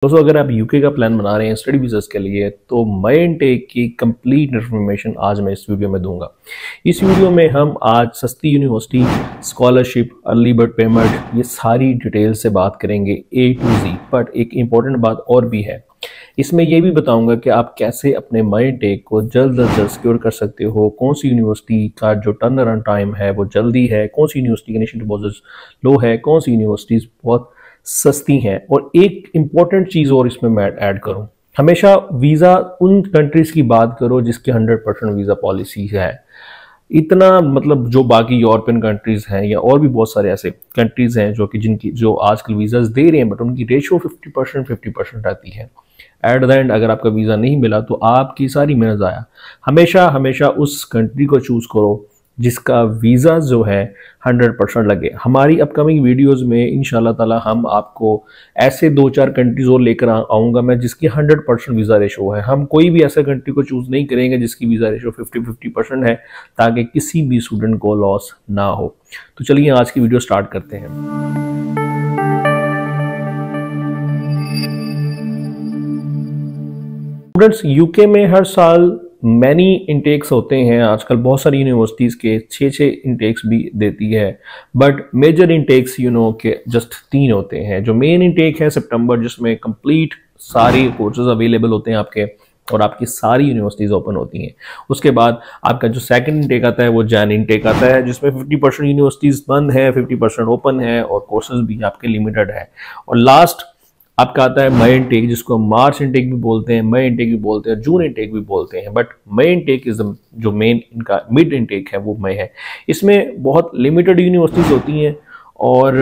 दोस्तों अगर आप यूके का प्लान बना रहे हैं स्टडी वीज़ा के लिए तो मई इनटेक की कंप्लीट इन्फॉर्मेशन आज मैं इस वीडियो में दूंगा। इस वीडियो में हम आज सस्ती university, scholarship, early bird payment, ये सारी डिटेल से बात करेंगे A to Z। बट एक इम्पॉर्टेंट बात और भी है, इसमें यह भी बताऊंगा कि आप कैसे अपने मई इनटेक को जल्द अज जल्द सिक्योर कर सकते हो। कौन सी यूनिवर्सिटी का जो टर्न अराउंड टाइम है वो जल्दी है, कौन सी यूनिवर्सिटी का इनिशियल डिपॉजिट लो है, कौन सी यूनिवर्सिटीज़ बहुत सस्ती हैं। और एक इंपॉर्टेंट चीज़ और इसमें मैं ऐड करूं, हमेशा वीज़ा उन कंट्रीज़ की बात करो जिसकी 100% वीज़ा पॉलिसी है। इतना मतलब जो बाकी यूरोपियन कंट्रीज़ हैं या और भी बहुत सारे ऐसे कंट्रीज़ हैं जो आजकल वीज़ाज दे रहे हैं बट उनकी रेशो 50% आती है। एट द एंड अगर आपका वीज़ा नहीं मिला तो आपकी सारी मेहनत ज़ाया। हमेशा उस कंट्री को चूज़ करो जिसका वीज़ा जो है 100% लगे। हमारी अपकमिंग वीडियोस में इंशाल्लाह ताला हम आपको ऐसे 2-4 कंट्रीज और लेकर आऊँगा मैं जिसकी 100% वीज़ा रेशो है। हम कोई भी ऐसे कंट्री को चूज़ नहीं करेंगे जिसकी वीज़ा रेशो 50-50% है, ताकि किसी भी स्टूडेंट को लॉस ना हो। तो चलिए आज की वीडियो स्टार्ट करते हैं। स्टूडेंट्स, यूके में हर साल मैनी इंटेक्स होते हैं। आजकल बहुत सारी यूनिवर्सिटीज़ के 6 इंटेक्स भी देती है, बट मेजर इंटेक्स के जस्ट 3 होते हैं। जो मेन इंटेक है सितंबर, जिसमें कंप्लीट सारे कोर्सेज अवेलेबल होते हैं आपके और आपकी सारी यूनिवर्सिटीज़ ओपन होती हैं। उसके बाद आपका जो सेकंड इंटेक आता है वो जैन इंटेक आता है, जिसमें 50% यूनिवर्सिटीज़ बंद है, 50% ओपन है और कोर्सेज भी आपके लिमिटेड है। और लास्ट आपका आता है मई इनटेक, जिसको हम मार्च इनटेक भी बोलते हैं, मई इनटेक भी बोलते हैं, जून इनटेक भी बोलते हैं। बट मई इनटेक इज जो मेन इनका मिड इनटेक है वो मई है। इसमें बहुत लिमिटेड यूनिवर्सिटीज़ होती हैं और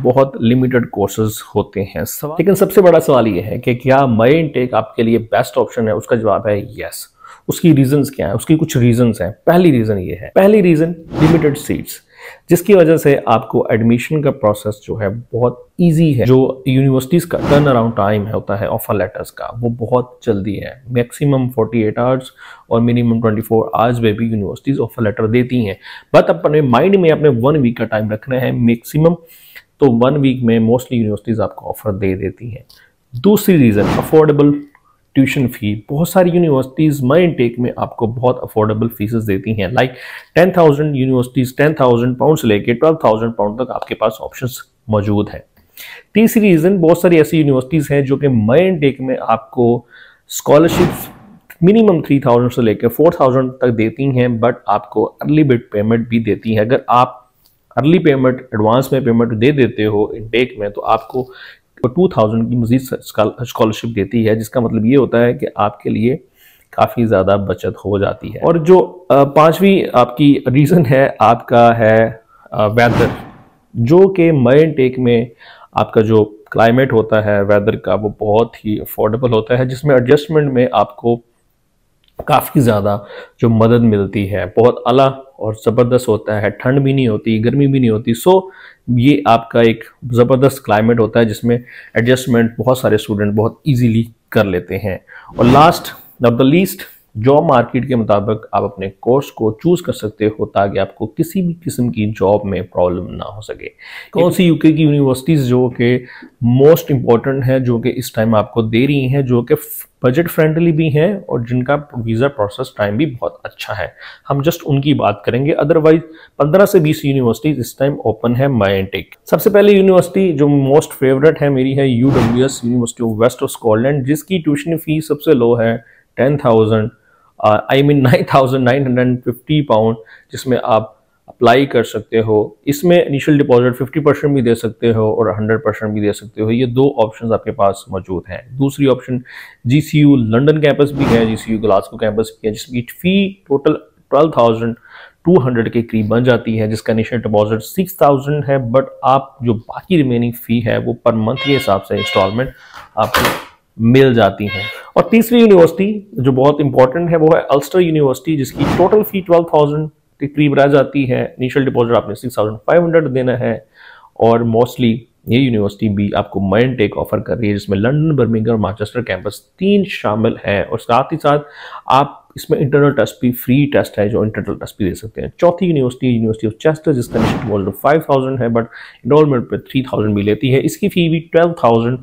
बहुत लिमिटेड कोर्सेज होते हैं। लेकिन सबसे बड़ा सवाल ये है कि क्या मई इनटेक आपके लिए बेस्ट ऑप्शन है? उसका जवाब है यस। उसकी रीजंस क्या है? उसकी कुछ रीजंस हैं। पहली रीजन ये है, पहली रीजन लिमिटेड सीट्स, जिसकी वजह से आपको एडमिशन का प्रोसेस जो है बहुत इजी है। जो यूनिवर्सिटीज़ का टर्न अराउंड टाइम होता है ऑफर लेटर्स का, वो बहुत जल्दी है। मैक्सिमम 48 आवर्स और मिनिमम 24 आवर्स में भी यूनिवर्सिटीज़ ऑफर लेटर देती हैं। बट अपने माइंड में अपने 1 वीक का टाइम रखना है मैक्सिमम, तो 1 वीक में मोस्टली यूनिवर्सिटीज़ आपको ऑफर दे देती हैं। दूसरी रीज़न, अफोर्डेबल ट्यूशन फी। बहुत सारी यूनिवर्सिटीज़ मई इनटेक में आपको बहुत अफोर्डेबल फीसेस देती हैं। लाइक 10,000 यूनिवर्सिटीज़ 10,000 पाउंड से लेकर 12,000 पाउंड तक आपके पास ऑप्शंस मौजूद हैं। तीसरी रीज़न, बहुत सारी ऐसी यूनिवर्सिटीज़ हैं जो कि मई इनटेक में आपको स्कॉलरशिप्स मिनिमम 3,000 से लेकर 4,000 तक देती हैं, बट आपको अर्ली बिट पेमेंट भी देती हैं। अगर आप अर्ली पेमेंट, एडवांस में पेमेंट दे देते हो इनटेक में, तो आपको 2,000 की मजीद स्कॉलरशिप देती है, जिसका मतलब ये होता है कि आपके लिए काफ़ी ज़्यादा बचत हो जाती है। और जो पांचवी आपकी रीज़न है, आपका है वेदर, जो कि मई इनटेक में आपका जो क्लाइमेट होता है वेदर का, वो बहुत ही अफोर्डेबल होता है, जिसमें एडजस्टमेंट में आपको काफ़ी ज़्यादा जो मदद मिलती है। बहुत आला और ज़बरदस्त होता है, ठंड भी नहीं होती, गर्मी भी नहीं होती। सो ये आपका एक ज़बरदस्त क्लाइमेट होता है जिसमें एडजस्टमेंट बहुत सारे स्टूडेंट बहुत इजीली कर लेते हैं। और last not the least, job market के मुताबिक आप अपने कोर्स को चूज़ कर सकते हो ताकि आपको किसी भी किस्म की जॉब में प्रॉब्लम ना हो सके। कौन सी यूके की यूनिवर्सिटीज़ जो कि मोस्ट इम्पॉर्टेंट है, जो कि इस टाइम आपको दे रही हैं, जो कि बजट फ्रेंडली भी हैं और जिनका वीज़ा प्रोसेस टाइम भी बहुत अच्छा है, हम जस्ट उनकी बात करेंगे। अदरवाइज 15 से 20 यूनिवर्सिटीज़ इस टाइम ओपन है मई इनटेक। सबसे पहले यूनिवर्सिटी जो मोस्ट फेवरेट है मेरी है UWS, University of West of Scotland, जिसकी ट्यूशन फीस सबसे लो है 9,950 पाउंड, जिसमें आप अप्लाई कर सकते हो। इसमें इनिशियल डिपॉजिट 50% भी दे सकते हो और 100% भी दे सकते हो। ये 2 ऑप्शंस आपके पास मौजूद हैं। दूसरी ऑप्शन GCU लंदन कैंपस भी है, GCU ग्लासगो कैंपस भी है, जिसकी फी टोटल 12,200 के करीब बन जाती है, जिसका इनिशियल डिपॉजिट 6,000 है, बट आप जो बाकी रिमेनिंग फ़ी है वो पर मंथ के हिसाब से इंस्टॉलमेंट आपको मिल जाती हैं। और तीसरी यूनिवर्सिटी जो बहुत इंपॉर्टेंट है वो है अल्स्टर यूनिवर्सिटी, जिसकी टोटल फी 12,000 के करीब रह जाती है। इनिशियल डिपॉजिट आपने 6,500 देना है और मोस्टली ये यूनिवर्सिटी भी आपको मई इनटेक ऑफर कर रही है, जिसमें लंदन, बर्मिंघम और मैनचेस्टर कैंपस 3 शामिल हैं। और साथ ही साथ आप इसमें इंटरनल टेस्ट भी, फ्री टेस्ट है जो इंटरनल टेस्ट भी दे सकते हैं। चौथी यूनिवर्सिटी ऑफ चेस्टर, जिसका इनिशियल डिपॉजिट 5,000 है बट इनरोलमेंट पे 3,000 भी लेती है। इसकी फी भी 12,000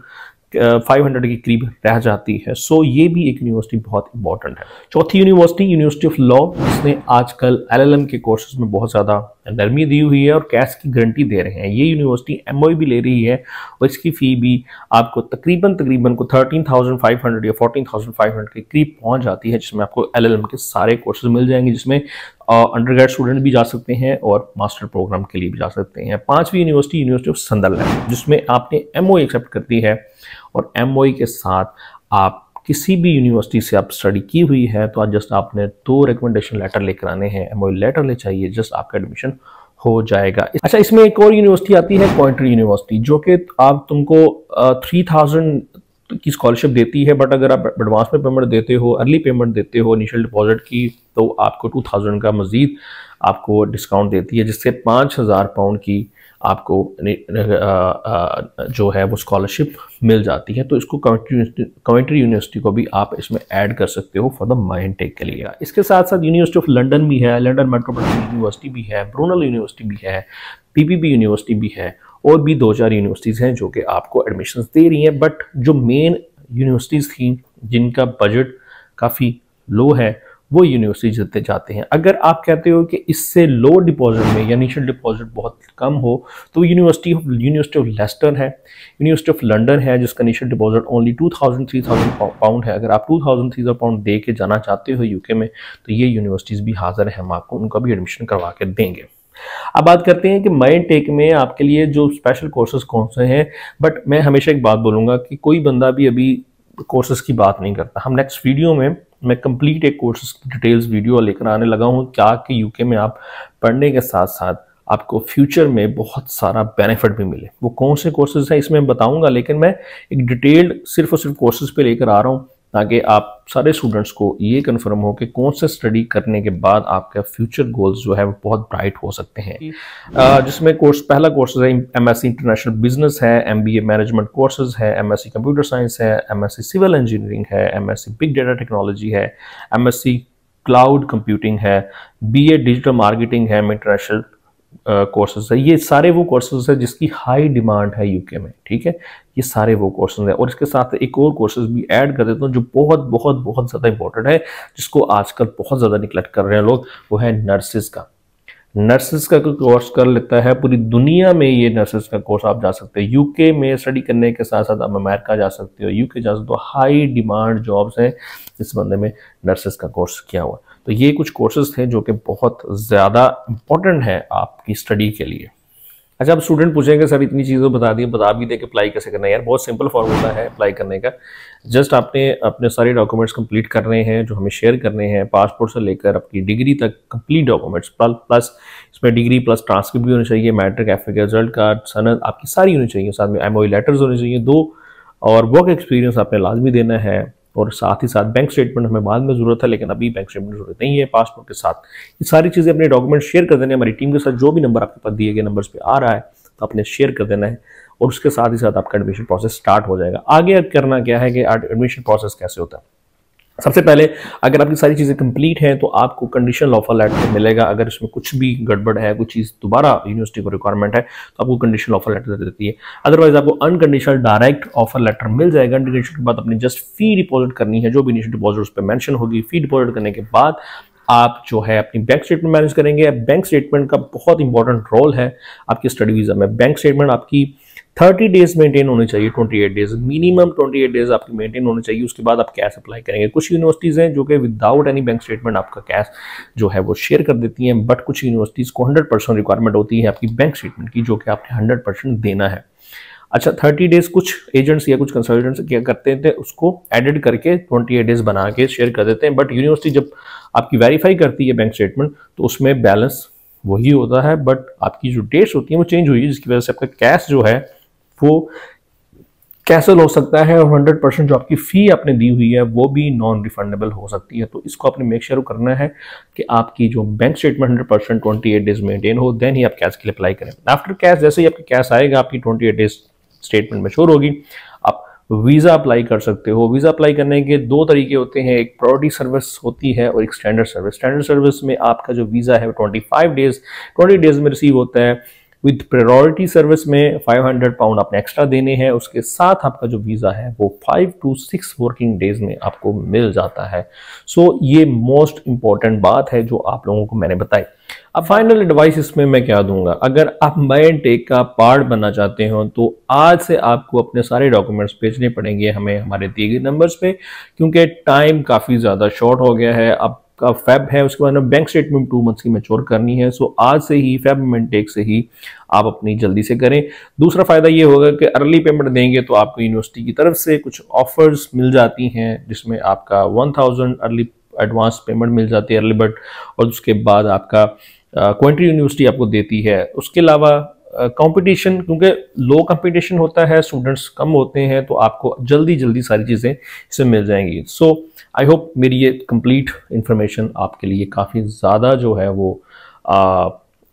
500 के करीब रह जाती है। सो ये भी एक यूनिवर्सिटी बहुत इंपॉर्टेंट है। चौथी यूनिवर्सिटी, यूनिवर्सिटी ऑफ लॉ, जिसने आजकल LLM के कोर्सेज में बहुत ज़्यादा नरमी दी हुई है और कैश की गारंटी दे रहे हैं। ये यूनिवर्सिटी MOE भी ले रही है और इसकी फ़ी भी आपको तकरीबन को 13,500 या 14,500 के करीब पहुंच जाती है, जिसमें आपको LLM के सारे कोर्सेज मिल जाएंगे, जिसमें अंडरग्रेड स्टूडेंट भी जा सकते हैं और मास्टर प्रोग्राम के लिए भी जा सकते हैं। पांचवी यूनिवर्सिटी, यूनिवर्सिटी ऑफ संदरलैंड, जिसमें आपने MOE एक्सेप्ट करती है और MOE के साथ आप किसी भी यूनिवर्सिटी से आप स्टडी की हुई है तो आज जस्ट आपने 2 रिकमेंडेशन लेटर लेकर आने हैं, MOE लेटर ले चाहिए, जस्ट आपका एडमिशन हो जाएगा। अच्छा, इसमें एक और यूनिवर्सिटी आती है क्वांट्री यूनिवर्सिटी, जो कि आप तुमको 3000 की स्कॉलरशिप देती है, बट अगर आप एडवांस में पेमेंट देते हो, अर्ली पेमेंट देते हो इनिशियल डिपॉजिट की, तो आपको 2000 का मजीद आपको डिस्काउंट देती है, जिससे 5000 पाउंड की आपको जो है वो स्कॉलरशिप मिल जाती है। तो इसको कवेंट्री यूनिवर्सिटी को भी आप इसमें ऐड कर सकते हो फॉर द माई इनटेक के लिए। इसके साथ साथ यूनिवर्सिटी ऑफ लंदन भी है, लंदन मेट्रोपॉलिटन यूनिवर्सिटी भी है, ब्रूनल यूनिवर्सिटी भी है, PPB यूनिवर्सिटी भी है, और भी 2-4 यूनिवर्सिटीज़ हैं जो कि आपको एडमिशन्स दे रही हैं। बट जो मेन यूनिवर्सिटीज़ थी जिनका बजट काफ़ी लो है, वो यूनिवर्सिटी जितने जाते हैं। अगर आप कहते हो कि इससे लो डिपॉजिट में या इनिशियल डिपॉजिट बहुत कम हो, तो यूनिवर्सिटी ऑफ लेस्टर है, यूनिवर्सिटी ऑफ लंदन है, जिसका इनिशियल डिपॉजिट ओनली 2000-3000 पाउंड है। अगर आप 2000-3000 पाउंड दे के जाना चाहते हो यूके में, तो ये यूनिवर्सिटीज़ भी हाजिर हैं, हम आपको उनका भी एडमिशन करवा के देंगे। अब बात करते हैं कि माई टेक में आपके लिए जो स्पेशल कोर्सेज कौन से हैं। बट मैं हमेशा एक बात बोलूँगा कि कोई बंदा भी अभी कोर्सेज की बात नहीं करता। हम नेक्स्ट वीडियो में मैं कंप्लीट एक कोर्सेज की डिटेल्स वीडियो लेकर आने लगा हूँ, क्या कि यूके में आप पढ़ने के साथ साथ आपको फ्यूचर में बहुत सारा बेनिफिट भी मिले। वो कौन से कोर्सेज हैं इसमें बताऊंगा, लेकिन मैं एक डिटेल्ड सिर्फ और सिर्फ कोर्सेज पे लेकर आ रहा हूँ, ताकि आप सारे स्टूडेंट्स को ये कंफर्म हो कि कौन से स्टडी करने के बाद आपका फ्यूचर गोल्स जो है वो बहुत ब्राइट हो सकते हैं। जिसमें पहला कोर्स है MSc इंटरनेशनल बिजनेस है, MBA मैनेजमेंट कोर्सेज है, MSc कंप्यूटर साइंस है, MSc सिविल इंजीनियरिंग है, MSc बिग डेटा टेक्नोलॉजी है, MSc क्लाउड कंप्यूटिंग है, BA डिजिटल मार्केटिंग है, इंटरनेशनल कोर्सेज है। ये सारे वो कोर्सेज है जिसकी हाई डिमांड है यूके में, ठीक है। ये सारे वो कोर्सेज है, और इसके साथ एक और कोर्सेज भी ऐड कर देता हूँ जो बहुत बहुत बहुत ज़्यादा इंपॉर्टेंट है, जिसको आजकल बहुत ज़्यादा निगलेक्ट कर रहे हैं लोग। वो है नर्सिस का। नर्सिस का कोर्स कर लेता है, पूरी दुनिया में ये नर्सिस का कोर्स आप जा सकते हैं। यूके में स्टडी करने के साथ साथ आप अमेरिका जा सकते हो, यूके जा सकते हो। हाई डिमांड जॉब्स हैं इस बंदे में नर्सिस का कोर्स किया हुआ। तो ये कुछ कोर्सेज थे जो कि बहुत ज़्यादा इंपॉर्टेंट है आपकी स्टडी के लिए। अच्छा, अब स्टूडेंट पूछेंगे सर इतनी चीज़ें बता भी दे कि अप्लाई कैसे करना है। यार बहुत सिंपल फॉर्मूला है अप्लाई करने का। जस्ट आपने अपने सारे डॉक्यूमेंट्स कंप्लीट करने हैं जो हमें शेयर करने हैं, पासपोर्ट से लेकर अपनी डिग्री तक कंप्लीट डॉक्यूमेंट्स, प्लस इसमें डिग्री प्लस ट्रांसक्रिप्ट भी होनी चाहिए, मैट्रिक एफए का रिजल्ट कार्ड, सनद आपकी सारी होनी चाहिए, साथ में MOE लेटर्स होने चाहिए 2, और वर्क एक्सपीरियंस आपने लाजमी देना है, और साथ ही साथ बैंक स्टेटमेंट हमें बाद में ज़रूरत है, लेकिन अभी बैंक स्टेटमेंट जरूरत नहीं है। पासपोर्ट के साथ ये सारी चीज़ें अपने डॉक्यूमेंट शेयर कर देने, हमारी टीम के साथ जो भी नंबर आपके पास दिए गए नंबर्स पे आ रहा है तो आपने शेयर कर देना है, और उसके साथ ही साथ आपका एडमिशन प्रोसेस स्टार्ट हो जाएगा। आगे करना क्या है कि एडमिशन प्रोसेस कैसे होता है। सबसे पहले अगर आपकी सारी चीज़ें कंप्लीट हैं तो आपको कंडीशनल ऑफर लेटर मिलेगा। अगर इसमें कुछ भी गड़बड़ है, कुछ चीज़ दोबारा यूनिवर्सिटी को रिक्वायरमेंट है, तो आपको कंडीशनल ऑफर लेटर दे देती है। अदरवाइज आपको अनकंडीशनल डायरेक्ट ऑफर लेटर मिल जाएगा। अनकंडीशनल के बाद अपनी जस्ट फी डिपॉजिट करनी है, जो भी इनिशियल डिपॉजिट उस पर मेंशन होगी। फी डिपॉजिट करने के बाद आप जो है अपनी बैंक स्टेटमेंट मैनेज करेंगे। बैंक स्टेटमेंट का बहुत इंपॉर्टेंट रोल है आपकी स्टडी वीज़ा में। बैंक स्टेटमेंट आपकी 30 डेज मेंटेन होनी चाहिए, 28 डेज मिनिमम 28 डेज आपकी मेंटेन होनी चाहिए। उसके बाद आप कैश अप्लाई करेंगे। कुछ यूनिवर्सिटीज़ हैं जो कि विदाउट एनी बैंक स्टेटमेंट आपका कैश जो है वो शेयर कर देती हैं, बट कुछ यूनिवर्सिटीज़ को 100% रिक्वायरमेंट होती है आपकी बैंक स्टेटमेंट की, जो कि आपने 100% देना है। अच्छा, 30 डेज कुछ एजेंट्स या कुछ कंसल्टेंट्स क्या करते थे, उसको एडिट करके 28 डेज बना के शेयर कर देते हैं, बट यूनिवर्सिटी जब आपकी वेरीफाई करती है बैंक स्टेटमेंट तो उसमें बैलेंस वही होता है, बट आपकी जो डेट्स होती हैं वो चेंज हुई है, जिसकी वजह से आपका कैश जो है वो कैंसिल हो सकता है, और 100% जो आपकी फ़ी आपने दी हुई है वो भी नॉन रिफंडेबल हो सकती है। तो इसको आपने मेक श्योर करना है कि आपकी जो बैंक स्टेटमेंट 100% 28 डेज मेंटेन हो, देन ही आप कैश के लिए अप्लाई करें। आफ्टर कैश, जैसे ही आपकी कैश आएगा, आपकी 28 डेज स्टेटमेंट मैच्योर होगी, आप वीज़ा अप्लाई कर सकते हो। वीज़ा अप्लाई करने के 2 तरीके होते हैं, एक प्रायोरिटी सर्विस होती है और एक स्टैंडर्ड सर्विस। स्टैंडर्ड सर्विस में आपका जो वीज़ा है 25 डेज 20 डेज में रिसीव होता है। विद प्रायोरिटी सर्विस में 500 पाउंड आपने एक्स्ट्रा देने हैं, उसके साथ आपका जो वीज़ा है वो 5 to 6 वर्किंग डेज में आपको मिल जाता है। सो ये मोस्ट इंपॉर्टेंट बात है जो आप लोगों को मैंने बताई। अब फाइनल एडवाइस इसमें मैं क्या दूंगा, अगर आप माई इनटेक का पार्ट बनना चाहते हो तो आज से आपको अपने सारे डॉक्यूमेंट्स भेजने पड़ेंगे हमें हमारे दिए गए नंबर्स पे, क्योंकि टाइम काफ़ी ज़्यादा शॉर्ट हो गया है। अब का फेब है, उसके बाद बैंक स्टेटमेंट 2 मंथ्स की मैच्योर करनी है। सो आज से ही फेब इनटेक से ही आप अपनी जल्दी से करें। दूसरा फायदा ये होगा कि अर्ली पेमेंट देंगे तो आपको यूनिवर्सिटी की तरफ से कुछ ऑफर्स मिल जाती हैं, जिसमें आपका 1000 अर्ली एडवांस पेमेंट मिल जाती है अर्ली बट, और उसके बाद आपका क्वेंट्री यूनिवर्सिटी आपको देती है। उसके अलावा कंपटीशन, क्योंकि लो कंपटीशन होता है, स्टूडेंट्स कम होते हैं, तो आपको जल्दी जल्दी सारी चीज़ें इसमें मिल जाएंगी। सो आई होप मेरी ये कंप्लीट इंफॉर्मेशन आपके लिए काफ़ी ज़्यादा जो है वो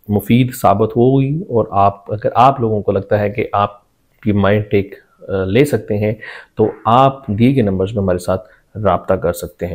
मुफीद साबित होगी, और अगर आप लोगों को लगता है कि आप की माई इनटेक ले सकते हैं तो आप दिए गए नंबर्स में हमारे साथ रब्ता कर सकते हैं।